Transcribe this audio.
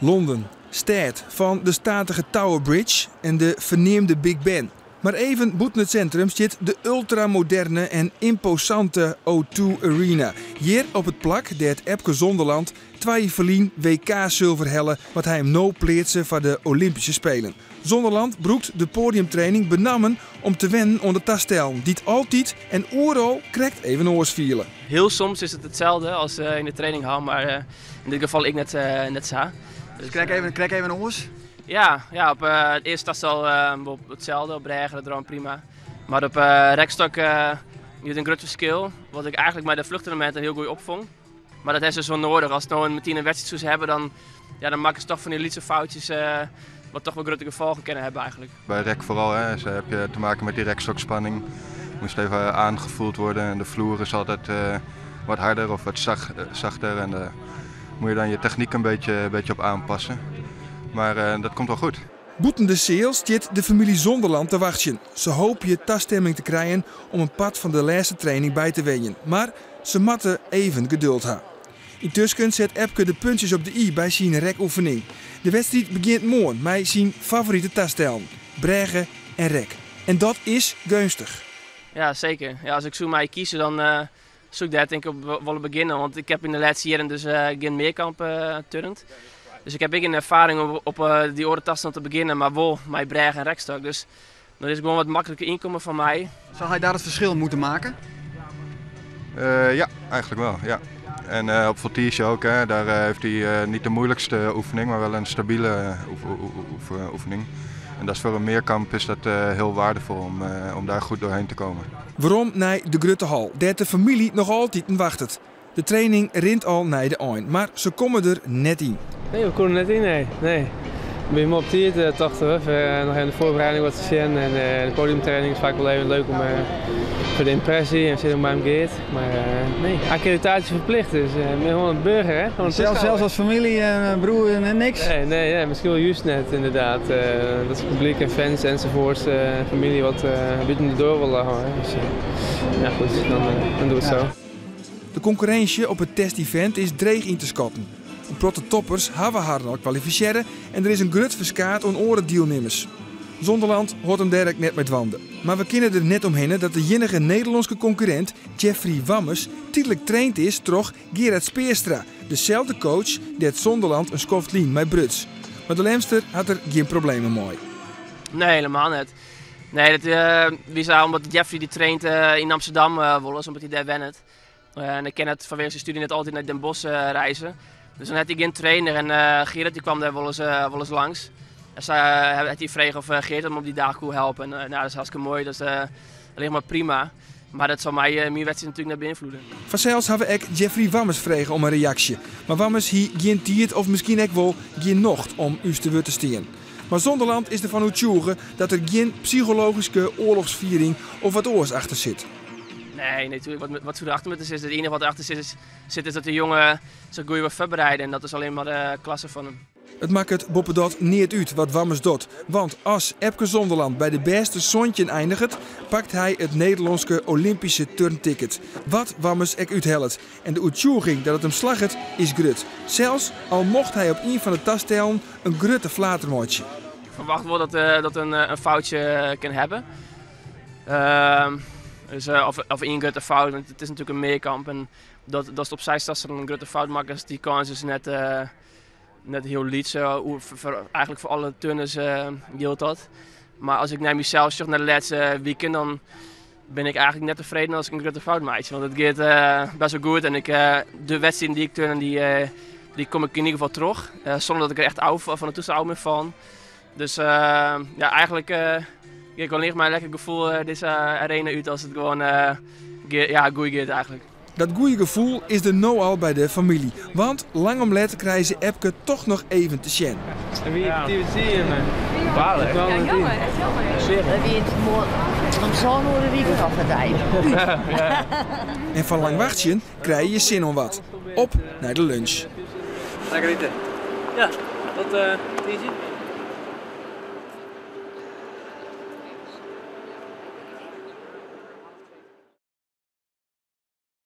Londen, stad van de statige Tower Bridge en de verneemde Big Ben. Maar even buiten het centrum zit de ultramoderne en imposante O2 Arena. Hier op het plak deed Epke Zonderland 2 verlien WK-zilver helle wat hij hem nou pleertse voor de Olympische Spelen. Zonderland broekt de podiumtraining benammen om te wennen onder tasstijl. Die het altijd en oero krijgt even oorsvielen. Heel soms is het hetzelfde als in de training hal, maar in dit geval ik net zo. Dus krijg even een oors? Ja, op het eerste taststel hetzelfde, op Bregen, dat is prima. Maar op rekstok is een groot verschil, wat ik eigenlijk met de vluchtelementen heel goed opvang. Maar dat is dus wel nodig. Als het nou een wedstrijd zou hebben, dan maken ze toch van die lietse foutjes wat toch wel grote gevolgen kunnen hebben eigenlijk. Bij rek vooral, hè, dus heb je te maken met die rekstokspanning. Moest even aangevoeld worden en de vloer is altijd wat harder of wat zachter. En daar moet je dan je techniek een beetje op aanpassen. Maar dat komt wel goed. Boeten de sales zit de familie Zonderland te wachten. Ze hopen je tasstemming te krijgen om een pad van de laatste training bij te winnen. Maar ze moeten even geduld hebben. Intussen zet Epke de puntjes op de i bij zijn rekoefening. De wedstrijd begint morgen met zijn favoriete tasstijlen, Bregen en rek. En dat is gunstig. Ja, zeker. Ja, als ik zo mij kies, dan zoek ik daar denk ik op willen beginnen. Want ik heb in de laatste jaren dus geen meerkamp turnd. Dus ik heb een ervaring op die orde tasten te beginnen, maar wel met Bregen en rekstok. Dus dat is gewoon wat makkelijker inkomen van mij. Zal hij daar het verschil moeten maken? Ja, eigenlijk wel. Ja. En op Voltige ook, hè, daar heeft hij niet de moeilijkste oefening, maar wel een stabiele oefening. En dat is voor een meerkamp is dat heel waardevol om daar goed doorheen te komen. Waarom naar de Gruttehal? Daar de familie nog altijd wacht. De training rint al naar de eind, maar ze komen er net in. Nee, we komen er net in, nee. Ik ben op tijd, 80 nog even de voorbereiding wat te zien en de podiumtraining is vaak wel even leuk om voor de impressie en zien hoe het mij gaat. Maar nee, accreditatie verplicht, dus gewoon een burger, hè? Gewoon Zelfs als familie en broer en niks? Nee, misschien wel juist net inderdaad. Dat is publiek en fans enzovoorts, familie wat buiten de deur wil houden. Dus ja goed, dan doen we het zo. De concurrentie op het test-event is dreig in te schatten. De protte toppers hebben haar al kwalificeren en er is een grut verskaat aan oren deelnemers. Zonderland hoort hem direct net met wanden. Maar we kunnen er net omheen dat de enige Nederlandse concurrent, Jeffrey Wammes, tijdelijk traind is door Gerard Speerstra, dezelfde coach die het Zonderland een skoft lien met Bruts. Maar de Lemster had er geen problemen mee. Nee, helemaal niet. Nee, wie zou omdat Jeffrey die traint in Amsterdam willen, omdat hij daar went. En ik ken het vanwege zijn studie net altijd naar Den Bosch reizen. Dus dan had hij geen trainer en Gerard die kwam daar wel eens langs. Dus had hij gevraagd of Gerard hem op die dag kon helpen. En, nou, dat is hartstikke mooi, dat is alleen maar prima. Maar dat zal mijn wedstrijd natuurlijk naar beïnvloeden. Vanzelfs hebben we ook Jeffrey Wammes vragen om een reactie. Maar Wammes hier geen tijd of misschien ook wel geen nocht om u te worden te staan. Maar Zonderland is ervan overtuigd dat er geen psychologische oorlogsviering of wat oors achter zit. Nee, natuurlijk. Wat erachter met is, het enige wat erachter zit is dat de jongen zich goed wil voorbereiden. En dat is alleen maar de klasse van hem. Het maakt het boppendot niet uit wat Wammes doet. Want als Epke Zonderland bij de beste zoontje eindigt, pakt hij het Nederlandse Olympische turnticket. Wat Wammes ook uithelpt. En de uitvoering dat het hem slaget is grut. Zelfs al mocht hij op een van de tasstijlen een grutte flatermootje. Ik verwacht wel dat een foutje kan hebben. Dus of één grote fout, want het is natuurlijk een meerkamp en dat het op zijstassen een grote fout maken, die kans is net heel liet. Eigenlijk voor alle turners geldt dat. Maar als ik naar mezelf zeg naar de laatste weekend, dan ben ik eigenlijk net tevreden als ik een grote fout maak. Want het gaat best wel goed en de wedstrijden die ik turn, die kom ik in ieder geval terug. Zonder dat ik er echt van de toestel mee van. Dus ja, eigenlijk ik kan alleen maar een lekker gevoel deze arena uit als het gewoon goed gaat eigenlijk. Dat goede gevoel is er nou al bij de familie. Want lang om let krijgen ze Epke toch nog even te zien. En wie heeft die zien? Balen. Ja, jammer, echt jammer. Dat wie het morgen om zo'n uur de weekend afgedijden. En van lang wachtjen krijg je zin om wat. Op naar de lunch. Lekker eten. Ja, tot ziens.